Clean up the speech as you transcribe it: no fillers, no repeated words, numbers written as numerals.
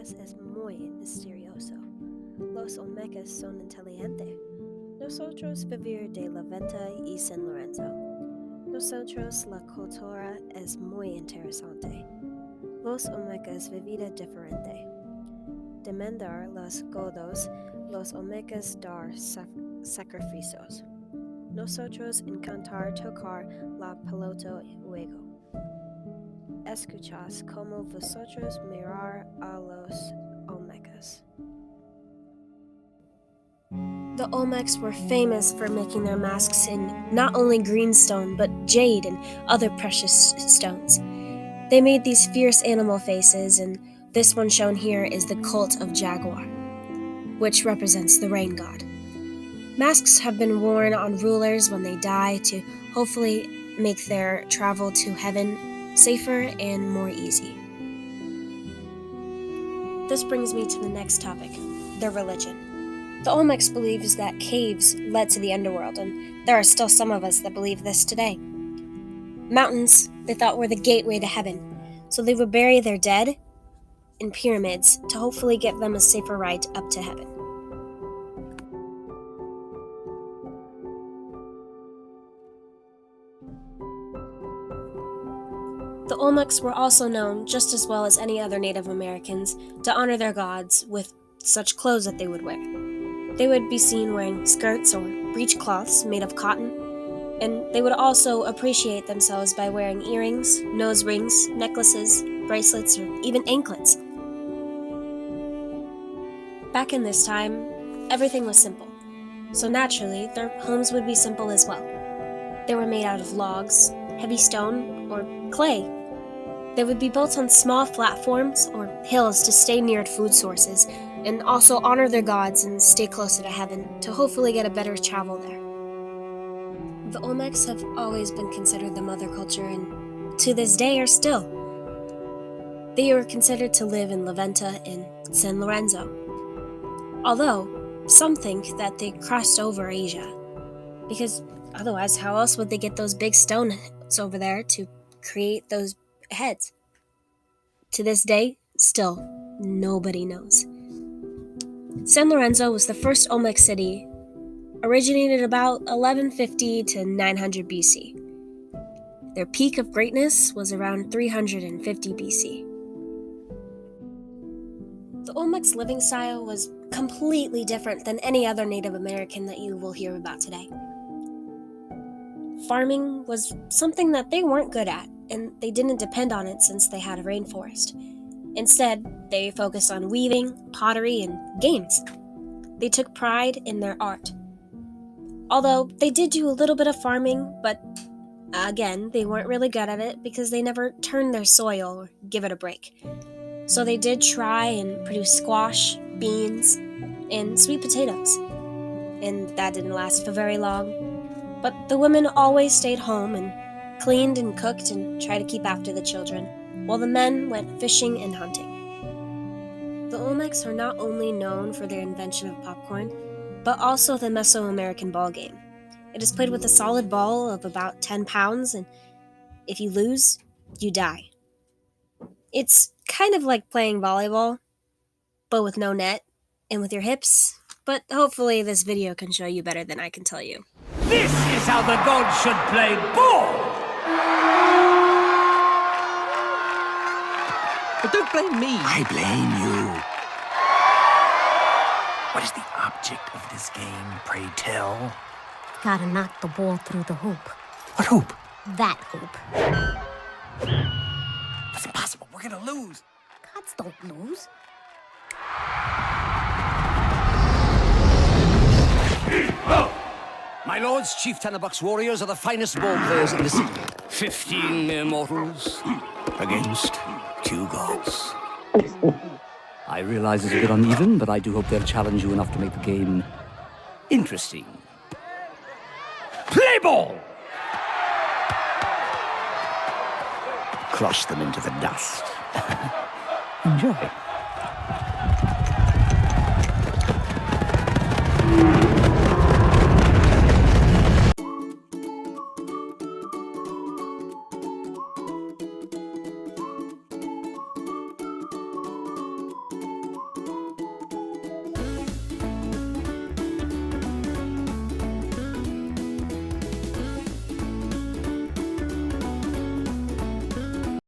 nosotros es muy misterioso. Los Olmecs son inteligentes. Nosotros vivir de la venta y San Lorenzo. Nosotros la cultura es muy interesante. Los Olmecs vida diferente. Demandar los godos, los Olmecs dar sacrificios. Nosotros encantar tocar la pelota luego. Escuchas como vosotros mirar a los Olmecs. The Olmecs were famous for making their masks in not only greenstone, but jade and other precious stones. They made these fierce animal faces, and this one shown here is the cult of Jaguar, which represents the rain god. Masks have been worn on rulers when they die to hopefully make their travel to heaven safer and more easy. This brings me to the next topic, their religion. The Olmecs believes that caves led to the underworld, and there are still some of us that believe this today. Mountains, they thought, were the gateway to heaven, so they would bury their dead in pyramids to hopefully give them a safer ride up to heaven. The Olmecs were also known, just as well as any other Native Americans, to honor their gods with such clothes that they would wear. They would be seen wearing skirts or breechcloths made of cotton, and they would also appreciate themselves by wearing earrings, nose rings, necklaces, bracelets, or even anklets. Back in this time, everything was simple, so naturally their homes would be simple as well. They were made out of logs, heavy stone, or clay. They would be built on small platforms or hills to stay near food sources, and also honor their gods and stay closer to heaven to hopefully get a better travel there. The Olmecs have always been considered the mother culture, and to this day are still. They were considered to live in La Venta and San Lorenzo. Although, some think that they crossed over Asia, because otherwise how else would they get those big stones over there to create those heads? To this day, still, nobody knows. San Lorenzo was the first Olmec city, originated about 1150 to 900 BC. Their peak of greatness was around 350 BC. The Olmec's living style was completely different than any other Native American that you will hear about today. Farming was something that they weren't good at, and they didn't depend on it since they had a rainforest. Instead, they focused on weaving, pottery, and games. They took pride in their art. Although they did do a little bit of farming, but again, they weren't really good at it because they never turned their soil or give it a break. So they did try and produce squash, beans, and sweet potatoes. And that didn't last for very long. But the women always stayed home and cleaned and cooked and tried to keep after the children, while the men went fishing and hunting. The Olmecs are not only known for their invention of popcorn, but also the Mesoamerican ball game. It is played with a solid ball of about 10 pounds, and if you lose, you die. It's kind of like playing volleyball, but with no net, and with your hips, but hopefully this video can show you better than I can tell you. This is how the gods should play ball! But don't blame me. I blame you. What is the object of this game, pray tell? Gotta knock the ball through the hoop. What hoop? That hoop. That's impossible. We're gonna lose. Gods don't lose. My lords, Chief Tennerbuck's warriors are the finest ball players in the city. 15 mere mortals Against 2 gods. I realize it's a bit uneven, but I do hope they'll challenge you enough to make the game interesting. Play ball! Crush them into the dust. Enjoy.